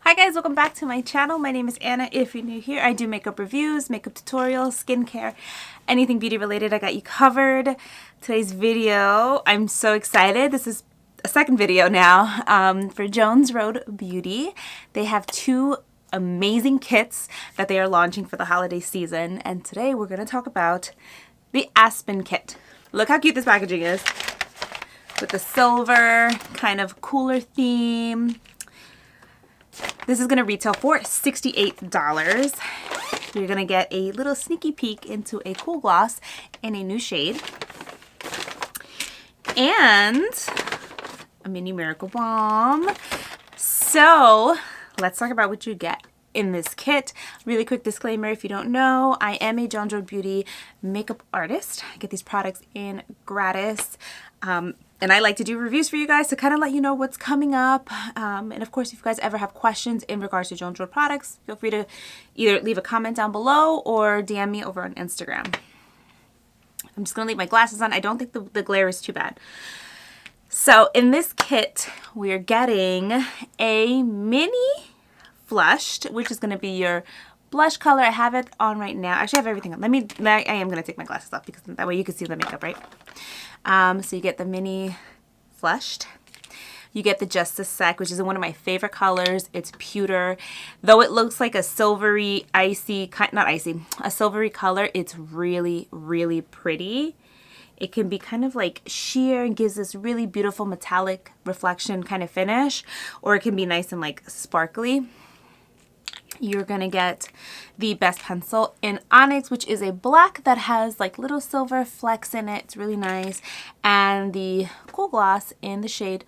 Hi guys, welcome back to my channel. My name is Anna. If you're new here, I do makeup reviews, makeup tutorials, skincare, anything beauty related. I got you covered. Today's video, I'm so excited. This is a second video now for Jones Road Beauty. They have two amazing kits that they are launching for the holiday season, and today we're going to talk about the Aspen Kit. Look how cute this packaging is with the silver kind of cooler theme. This is going to retail for $68. You're going to get a little sneaky peek into a cool gloss in a new shade. And a mini miracle balm. So let's talk about what you get in this kit. Really quick disclaimer, if you don't know, I am a Jones Road Beauty makeup artist. I get these products in gratis. And I like to do reviews for you guys to kind of let you know what's coming up. And of course, if you guys ever have questions in regards to Jones Road products, feel free to either leave a comment down below or DM me over on Instagram. I'm just going to leave my glasses on. I don't think the glare is too bad. So in this kit, we're getting a mini flushed, which is going to be your blush color. I have it on right now. Actually, I have everything on. I am going to take my glasses off because that way you can see the makeup, right? So you get the mini flushed. You get the Just a Sec, which is one of my favorite colors. It's pewter. Though it looks like a silvery, icy, not icy, a silvery color, it's really, really pretty. It can be kind of like sheer and gives this really beautiful metallic reflection kind of finish, or it can be nice and like sparkly. You're gonna get the Best Pencil in Onyx, which is a black that has like little silver flecks in it. It's really nice. And the Cool Gloss in the shade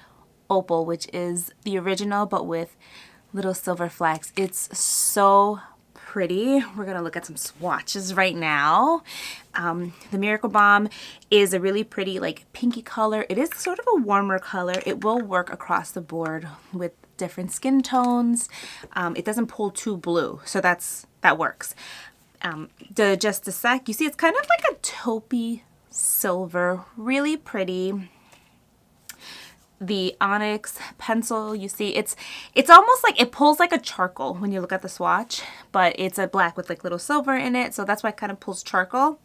Opal, which is the original but with little silver flecks. It's so pretty. We're gonna look at some swatches right now. The Miracle Balm is a really pretty like pinky color. It is sort of a warmer color. It will work across the board with different skin tones. It doesn't pull too blue, so that works. The Just a Sec, you see it's kind of like a taupey silver, really pretty. The Onyx pencil, you see it's almost like it pulls like a charcoal when you look at the swatch, but it's a black with like little silver in it, so that's why it kind of pulls charcoal.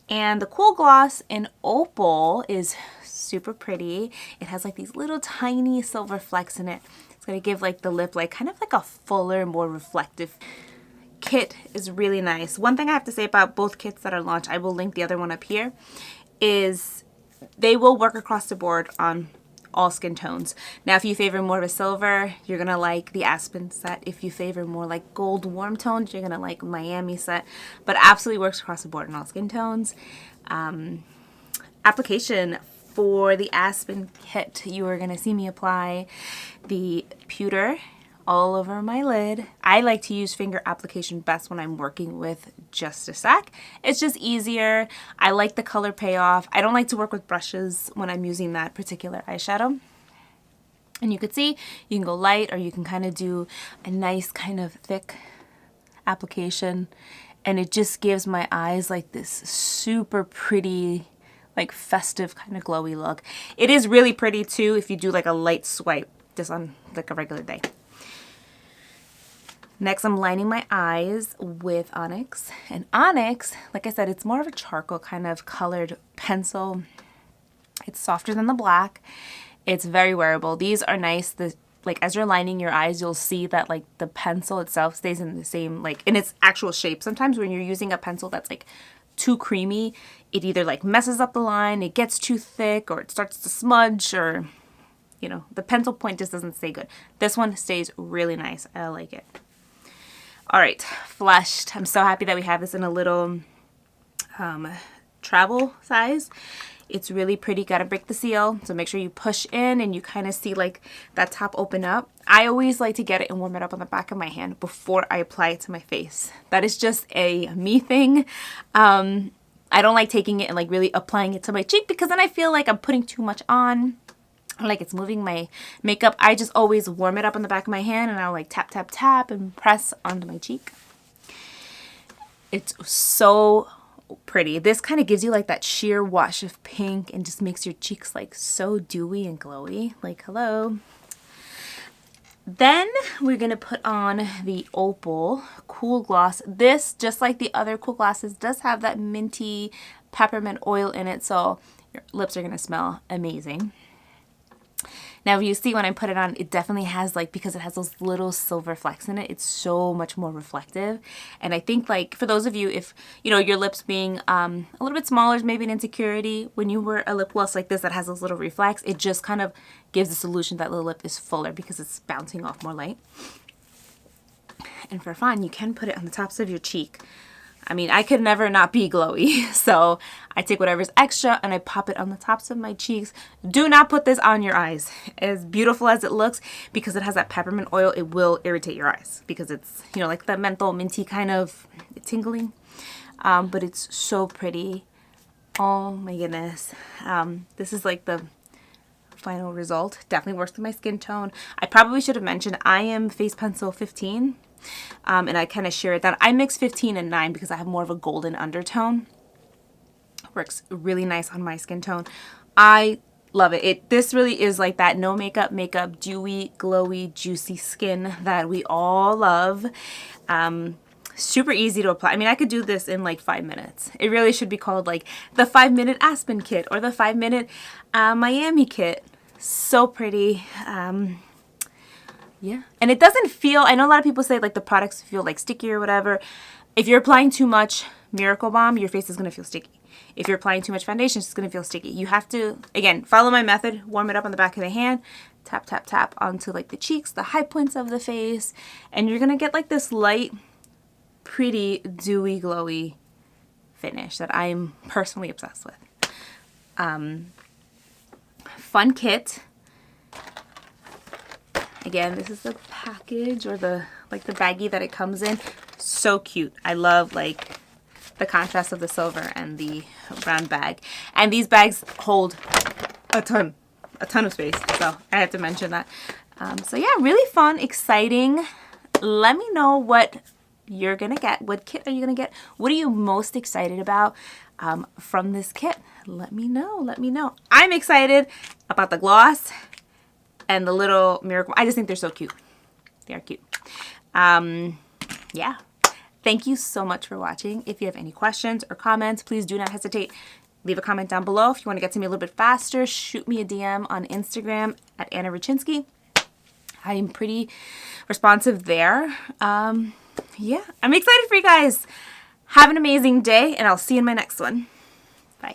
And the Cool Gloss in Opal is super pretty. It has like these little tiny silver flecks in it. It's gonna give like the lip like kind of like a fuller, more reflective. Kit is really nice. One thing I have to say about both kits that are launched, I will link the other one up here, is they will work across the board on all skin tones. Now, if you favor more of a silver, you're gonna like the Aspen set. If you favor more like gold warm tones, you're gonna like Miami set. But absolutely works across the board in all skin tones. Application for the Aspen Kit, you are gonna see me apply the Pewter all over my lid. I like to use finger application best when I'm working with Just a Sec. It's just easier. I like the color payoff. I don't like to work with brushes when I'm using that particular eyeshadow. And you could see, you can go light or you can kind of do a nice kind of thick application. And it just gives my eyes like this super pretty, like festive kind of glowy look. It is really pretty too if you do like a light swipe just on like a regular day. Next, I'm lining my eyes with Onyx. And Onyx, like I said, it's more of a charcoal kind of colored pencil. It's softer than the black. It's very wearable. These are nice. Like as you're lining your eyes, you'll see that like the pencil itself stays in the same, like in its actual shape. Sometimes when you're using a pencil that's like too creamy, it either like messes up the line, it gets too thick, or it starts to smudge, or you know, the pencil point just doesn't stay good. This one stays really nice. I like it. All right, flushed. I'm so happy that we have this in a little travel size. It's really pretty. Gotta break the seal. So make sure you push in and you kind of see like that top open up. I always like to get it and warm it up on the back of my hand before I apply it to my face. That is just a me thing. I don't like taking it and like really applying it to my cheek because then I feel like I'm putting too much on. Like it's moving my makeup. I just always warm it up on the back of my hand and I'll like tap, tap, tap and press onto my cheek. It's so pretty. This kind of gives you like that sheer wash of pink and just makes your cheeks like so dewy and glowy. Like, hello. Then we're going to put on the Opal Cool Gloss. This, just like the other Cool Glosses, does have that minty peppermint oil in it, so your lips are going to smell amazing. Now, you see when I put it on, it definitely has, like, because it has those little silver flecks in it, it's so much more reflective. And I think, like, for those of you, if, you know, your lips being a little bit smaller is maybe an insecurity, when you wear a lip gloss like this that has those little reflex, it just kind of gives the solution that the lip is fuller because it's bouncing off more light. And for fun, you can put it on the tops of your cheek. I mean, I could never not be glowy, so I take whatever's extra and I pop it on the tops of my cheeks. Do not put this on your eyes. As beautiful as it looks, because it has that peppermint oil, it will irritate your eyes because it's, you know, like the menthol minty kind of tingling. But it's so pretty. Oh my goodness. This is like the final result. Definitely works with my skin tone. I probably should have mentioned I am Face Pencil 15. And I kind of share it that I mix 15 and 9 because I have more of a golden undertone. Works really nice on my skin tone. I love it. This really is like that no makeup, dewy, glowy, juicy skin that we all love. Super easy to apply. I mean, I could do this in like 5 minutes. It really should be called like the 5-minute Aspen Kit or the 5-minute Miami Kit. So pretty. Yeah. And it doesn't feel, I know a lot of people say like the products feel like sticky or whatever. If you're applying too much Miracle Balm, your face is going to feel sticky. If you're applying too much foundation, it's going to feel sticky. You have to, again, follow my method. Warm it up on the back of the hand. Tap, tap, tap onto like the cheeks, the high points of the face. And you're going to get like this light, pretty, dewy, glowy finish that I'm personally obsessed with. Fun kit. Again, this is the package or the like the baggie that it comes in. So cute. I love like the contrast of the silver and the brown bag. And these bags hold a ton of space. So I have to mention that. So yeah, really fun, exciting. Let me know what you're gonna get. What kit are you gonna get? What are you most excited about from this kit? Let me know. Let me know. I'm excited about the gloss and the little miracle. I just think they're so cute. They are cute. Yeah. Thank you so much for watching. If you have any questions or comments, please do not hesitate. Leave a comment down below. If you want to get to me a little bit faster, shoot me a DM on Instagram at ANARECZYNSKI. I am pretty responsive there. Yeah, I'm excited for you guys. Have an amazing day, and I'll see you in my next one.